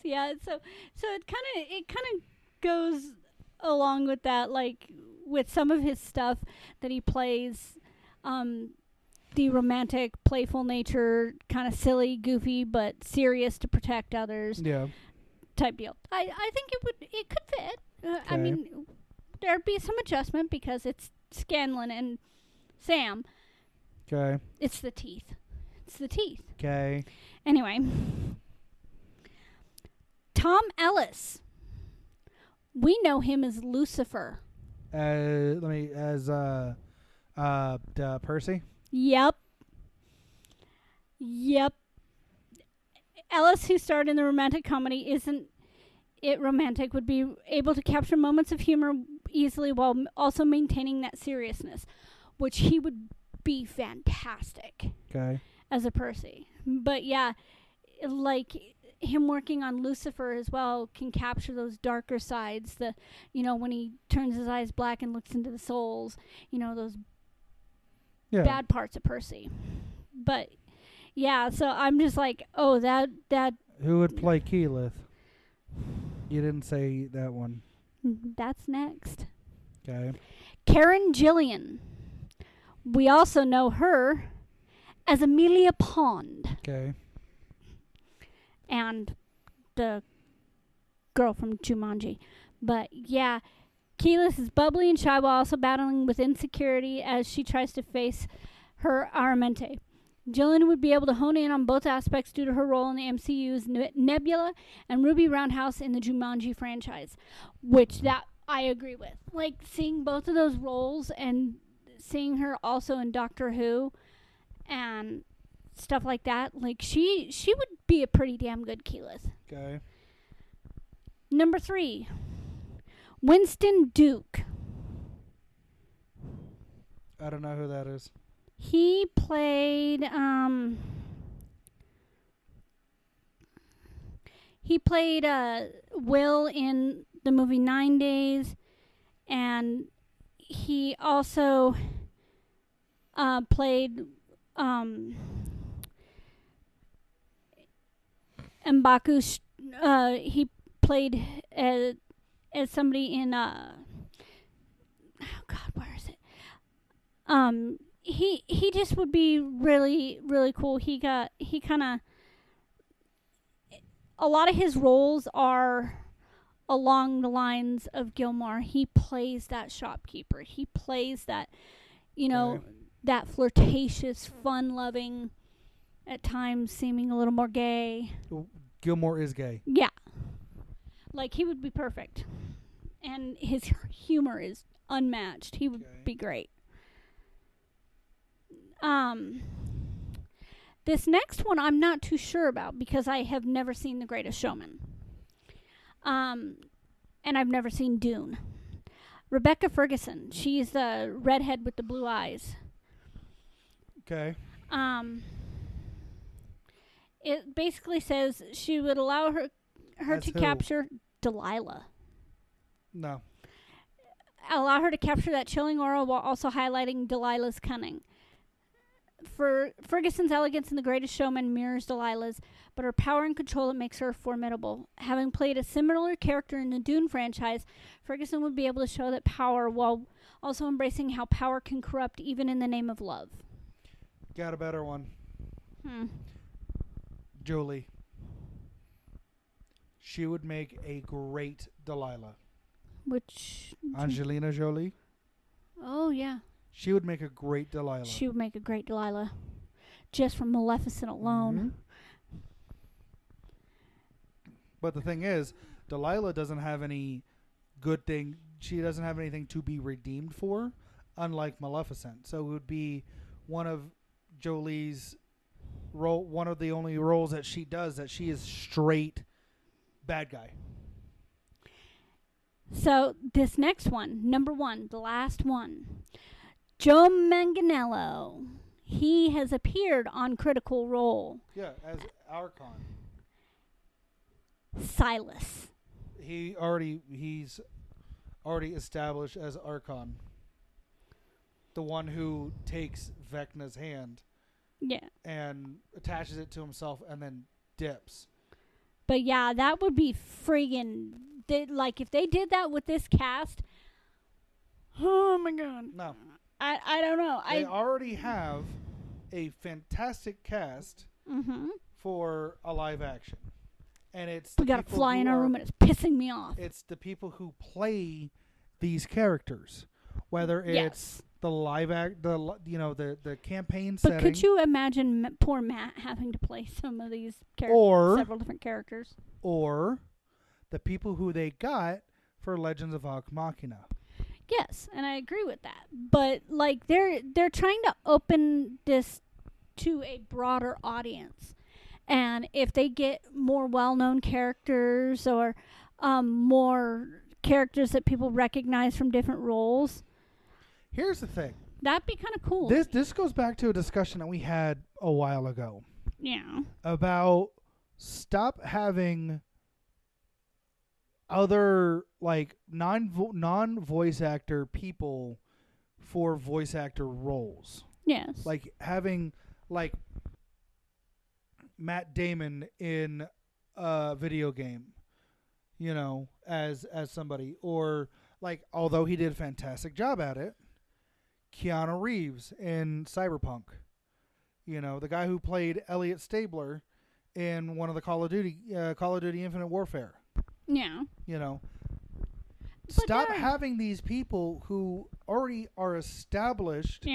Yeah. So it kind of goes along with that, like with some of his stuff that he plays, the romantic, playful nature, kind of silly, goofy, but serious to protect others. yeah. Type deal. I think it could fit. I Okay. mean, there'd be some adjustment because it's Scanlan and Sam. Okay. It's the teeth. Okay. Anyway, Tom Ellis. We know him as Lucifer. Percy. Yep. Ellis, who starred in the romantic comedy Isn't It Romantic, would be able to capture moments of humor easily while also maintaining that seriousness, which he would be fantastic Okay. as a Percy. But yeah, like him working on Lucifer as well can capture those darker sides, when he turns his eyes black and looks into the souls, those bad parts of Percy. But yeah, so I'm just like, oh, that. Who would play Keyleth? You didn't say that one. That's next. Okay. Karen Gillian. We also know her as Amelia Pond. Okay. And the girl from Jumanji. But yeah, Keyleth is bubbly and shy while also battling with insecurity as she tries to face her Aramente. Jillian would be able to hone in on both aspects due to her role in the MCU's Nebula and Ruby Roundhouse in the Jumanji franchise, which that I agree with. Like, seeing both of those roles and seeing her also in Doctor Who and stuff like that, like, she would be a pretty damn good Keyleth. Okay. Number 3, Winston Duke. I don't know who that is. He played Will in the movie 9 Days, and he also played M'Baku. He played as somebody in oh God, where is it? He just would be really, really cool. He kind of, a lot of his roles are along the lines of Gilmore. He plays that shopkeeper. He plays that, Okay. that flirtatious, fun-loving at times seeming a little more gay. Gilmore is gay. Yeah. Like, he would be perfect. And his humor is unmatched. He would Okay. be great. This next one I'm not too sure about because I have never seen The Greatest Showman. And I've never seen Dune. Rebecca Ferguson. She's the redhead with the blue eyes. Okay. It basically says she would allow her As to who? capture Delilah. No. Allow her to capture that chilling aura while also highlighting Delilah's cunning. For Ferguson's elegance in The Greatest Showman mirrors Delilah's, but her power and control that makes her formidable. Having played a similar character in the Dune franchise, Ferguson would be able to show that power while also embracing how power can corrupt even in the name of love. Got a better one. Jolie. She would make a great Delilah. Which... Angelina Jolie. Oh, yeah. She would make a great Delilah. She would make a great Delilah. Just from Maleficent alone. Mhm. But the thing is, Delilah doesn't have any good thing. She doesn't have anything to be redeemed for, unlike Maleficent. So it would be one of Jolie's role, one of the only roles that she does that she is straight bad guy. So, this next one, number 1, the last one. Joe Manganiello. He has appeared on Critical Role. Yeah, as Archon. Silas. He's already established as Archon. The one who takes Vecna's hand Yeah. and attaches it to himself and then dips. But yeah, that would be friggin'... like, if they did that with this cast... Oh, my God. No. I don't know. They already have a fantastic cast for a live action. And it's We got a fly in our room and it's pissing me off. It's the people who play these characters. Whether it's the live act, the campaign But setting. could you imagine poor Matt having to play some of these characters, several different characters? Or the people who they got for Legends of Vox Machina. Yes, and I agree with that. But like they're trying to open this to a broader audience. And if they get more well-known characters or more characters that people recognize from different roles, Here's the thing. that'd be kind of cool. This goes back to a discussion that we had a while ago Yeah. about stop having other like non-voice actor people for voice actor roles. Yes. Like having like Matt Damon in a video game, as somebody, or like although he did a fantastic job at it, Keanu Reeves in Cyberpunk. The guy who played Elliot Stabler in one of the Call of Duty Infinite Warfare. Yeah. Stop having these people who already are established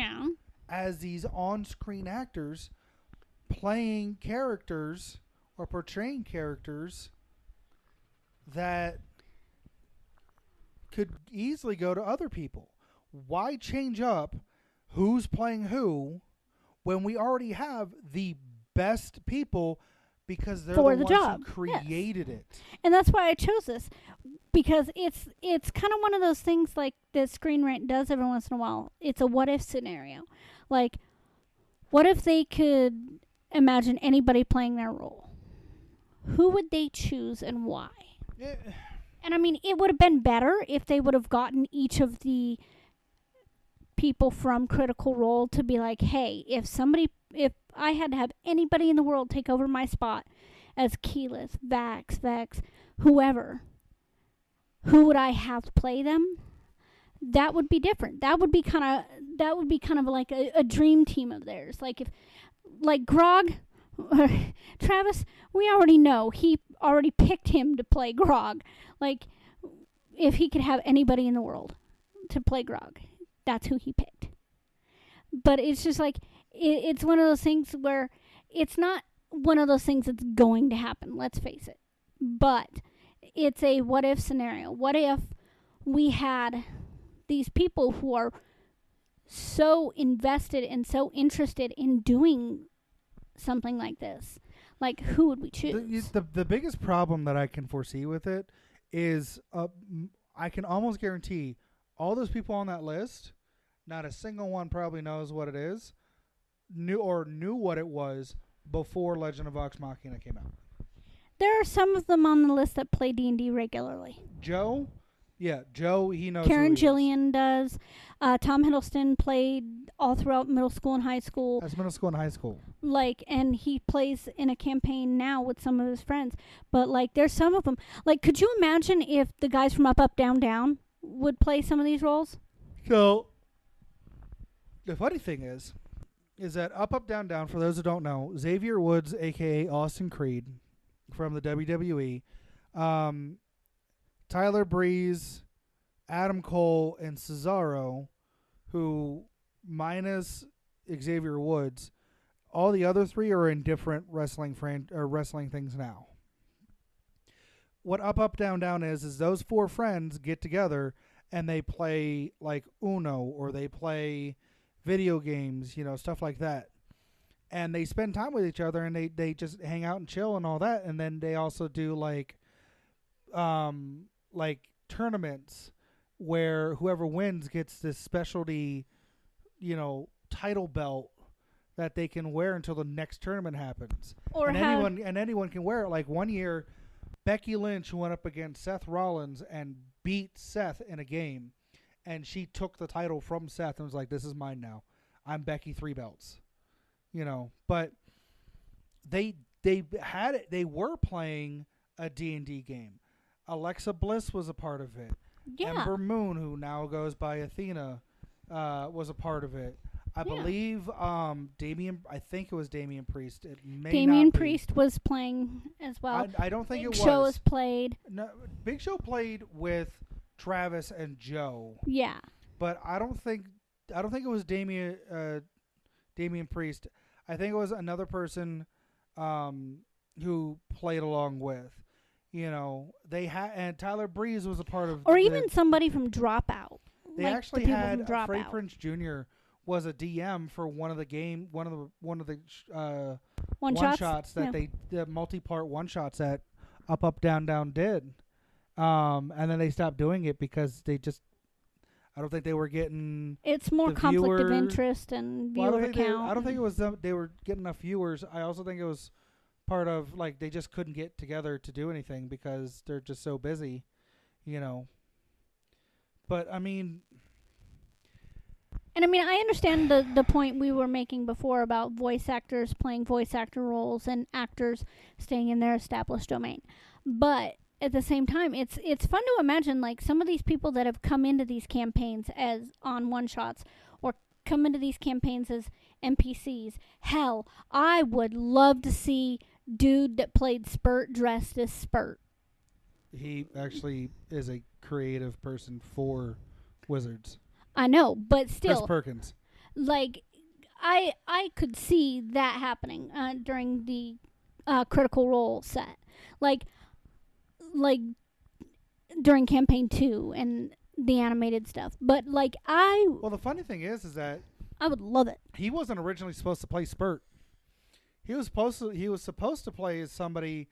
as these on-screen actors playing characters or portraying characters that could easily go to other people. Why change up who's playing who when we already have the best people because they're For the the ones job. who created it. And that's why I chose this, because it's kind of one of those things like the Screen Rant does every once in a while. It's a what-if scenario. Like, what if they could imagine anybody playing their role? Who would they choose and why? Yeah. And I mean, it would have been better if they would have gotten each of the people from Critical Role to be like, hey, if I had to have anybody in the world take over my spot as Keyleth, Vex, whoever, who would I have play them? That would be different. That would be kind of like a dream team of theirs. Like if, like Grog, Travis, we already know he already picked him to play Grog. Like if he could have anybody in the world to play Grog, that's who he picked. But it's just like it's one of those things where it's not one of those things that's going to happen, let's face it. But it's a what if scenario. What if we had these people who are so invested and so interested in doing something like this? Like, who would we choose? The biggest problem that I can foresee with it is I can almost guarantee all those people on that list, not a single one probably knows what it is, knew what it was before Legend of Vox Machina came out. There are some of them on the list that play D&D regularly. Joe, he knows. Karen who he is. Gillian does. Tom Hiddleston played all throughout middle school and high school. That's middle school and high school. Like, and he plays in a campaign now with some of his friends. But, like, there's some of them. Like, could you imagine if the guys from Up, Up, Down, Down would play some of these roles? So, the funny thing is that Up, Up, Down, Down, for those who don't know, Xavier Woods, a.k.a. Austin Creed, from the WWE, Tyler Breeze, Adam Cole, and Cesaro, who, minus Xavier Woods, all the other three are in different wrestling things now. What Up, Up, Down, Down is those four friends get together and they play like Uno, or they play video games, stuff like that. And they spend time with each other, and they just hang out and chill and all that. And then they also do like tournaments where whoever wins gets this specialty, title belt that they can wear until the next tournament happens. Or anyone can wear it. Like one year, Becky Lynch went up against Seth Rollins and beat Seth in a game, and she took the title from Seth and was like, "This is mine now. I'm Becky 3 belts." But they had it. They were playing a D&D game. Alexa Bliss was a part of it. Yeah. Ember Moon, who now goes by Athena, was a part of it. I believe Damian. I think it was Damian Priest. It may Damian not be. Priest was playing as well. I don't think Big it was. Show has played. No, Big Show played with Travis and Joe. Yeah. But I don't think it was Damian Priest. I think it was another person who played along with. They had, and Tyler Breeze was a part of. Or even somebody from Dropout. They like actually the had Freddie Dropout. Prinze Jr. was a DM for one of the One shots that the multi-part one shots that Up, Up, Down, Down did, and then they stopped doing it because I don't think they were getting. It's more conflict of viewer- interest and viewer count. I don't think it was them. They were getting enough viewers. I also think it was part of they just couldn't get together to do anything because they're just so busy, But I mean. And I understand the point we were making before about voice actors playing voice actor roles and actors staying in their established domain. But at the same time, it's fun to imagine some of these people that have come into these campaigns as on one-shots or come into these campaigns as NPCs. Hell, I would love to see dude that played Spurt dressed as Spurt. He actually is a creative person for Wizards. I know, but still. Chris Perkins. I could see that happening during the Critical Role set. Like during campaign 2 and the animated stuff. But Well, the funny thing is that I would love it. he wasn't originally supposed to play Spurt. He was supposed to play as somebody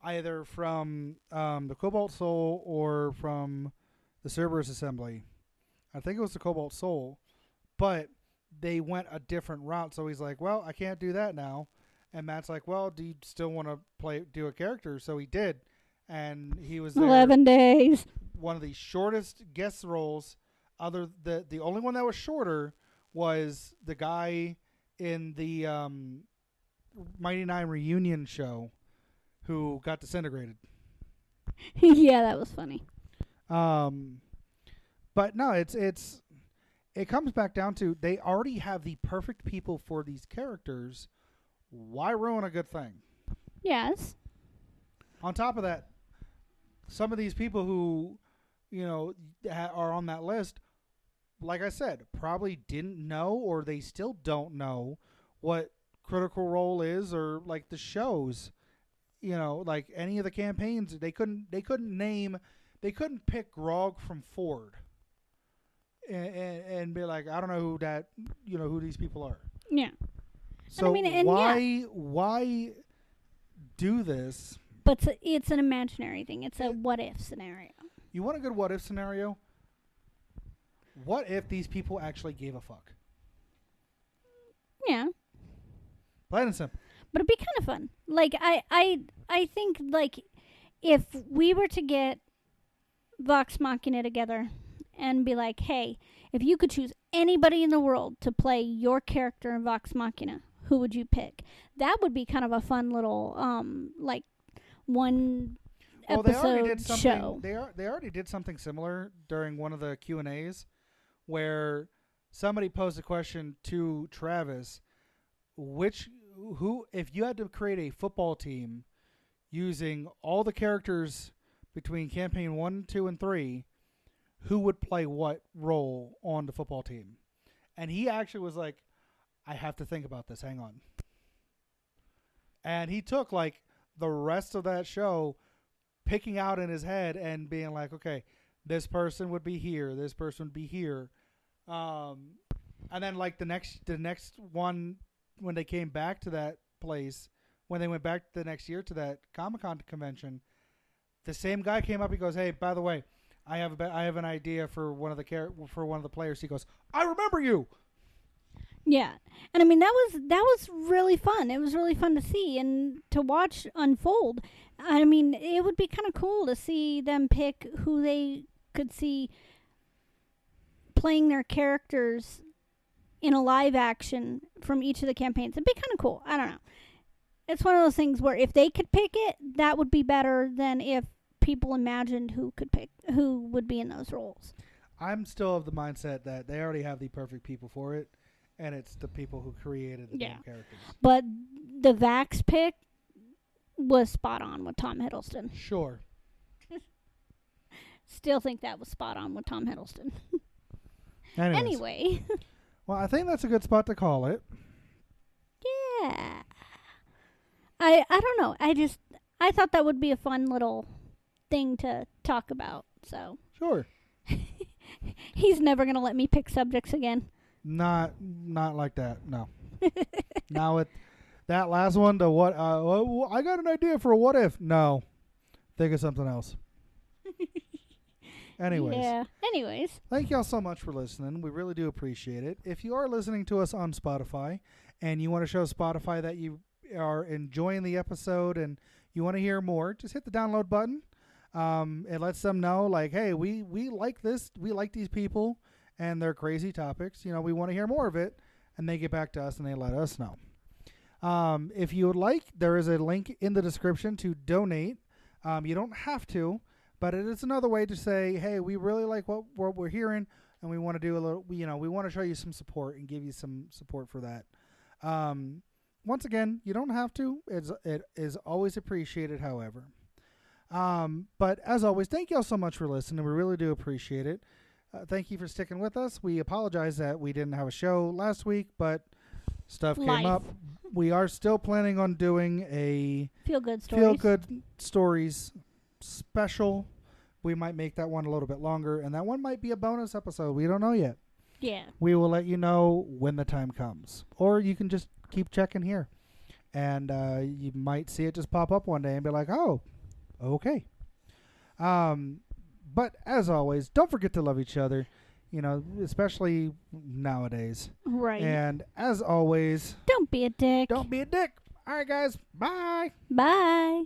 either from the Cobalt Soul or from the Cerberus Assembly. I think it was the Cobalt Soul, but they went a different route. So he's like, "Well, I can't do that now." And Matt's like, "Well, do you still want to do a character?" So he did, and he was there 11 days. one of the shortest guest roles. The only one that was shorter was the guy in the Mighty Nine reunion show who got disintegrated. Yeah, that was funny. But no, it comes back down to they already have the perfect people for these characters. Why ruin a good thing? Yes. On top of that, some of these people who, are on that list, like I said, probably didn't know or they still don't know what Critical Role is, or like the shows. You know, like any of the campaigns, they couldn't pick Grog from Ford and be like, I don't know who that, who these people are. Yeah. So and why do this? But it's an imaginary thing. It's a what if scenario. You want a good what if scenario? What if these people actually gave a fuck? Yeah. Plain and simple. But it'd be kind of fun. Like I think like if we were to get Vox Machina together and be like, hey, if you could choose anybody in the world to play your character in Vox Machina, who would you pick? That would be kind of a fun little like one episode show. They already did something similar during one of the Q&As where somebody posed a question to Travis, if you had to create a football team using all the characters between campaign 1, 2, and 3, who would play what role on the football team? And he actually was like, I have to think about this. Hang on. And he took like the rest of that show picking out in his head and being like, okay, this person would be here. This person would be here. And then like the next one, when they came back to that place, when they went back the next year to that Comic-Con convention, the same guy came up. He goes, "Hey, by the way, I have an idea for one of the players." He goes, "I remember you." Yeah, and I mean that was really fun. It was really fun to see and to watch unfold. I mean, it would be kind of cool to see them pick who they could see playing their characters in a live action from each of the campaigns. It'd be kind of cool. I don't know. It's one of those things where if they could pick it, that would be better than if people imagined who would be in those roles. I'm still of the mindset that they already have the perfect people for it, and it's the people who created the damn characters. But the Vax pick was spot on with Tom Hiddleston. Sure. Still think that was spot on with Tom Hiddleston. Anyway. Well, I think that's a good spot to call it. Yeah. I don't know. I thought that would be a fun little thing to talk about. So sure. He's never gonna let me pick subjects again. Not like that. No. Now with that last one, the what? I got an idea for a what if. No, think of something else. Anyways. Yeah. Anyways. Thank y'all so much for listening. We really do appreciate it. If you are listening to us on Spotify and you want to show Spotify that you are enjoying the episode and you want to hear more, just hit the download button. It lets them know, like, hey, we like this. We like these people and their crazy topics. We want to hear more of it. And they get back to us and they let us know. If you would like, there is a link in the description to donate. You don't have to. But it is another way to say, hey, we really like what we're hearing, and we want to do a little, we want to show you some support and give you some support for that. Once again, you don't have to. It is always appreciated, however. But as always, thank you all so much for listening. We really do appreciate it. Thank you for sticking with us. We apologize that we didn't have a show last week, but stuff came up. We are still planning on doing a Feel Good Stories special. We might make that one a little bit longer, and that one might be a bonus episode. We don't know yet. Yeah. We will let you know when the time comes. Or you can just keep checking here. And you might see it just pop up one day and be like, oh, okay. But as always, don't forget to love each other, especially nowadays. Right. And as always, don't be a dick. Don't be a dick. All right, guys. Bye. Bye.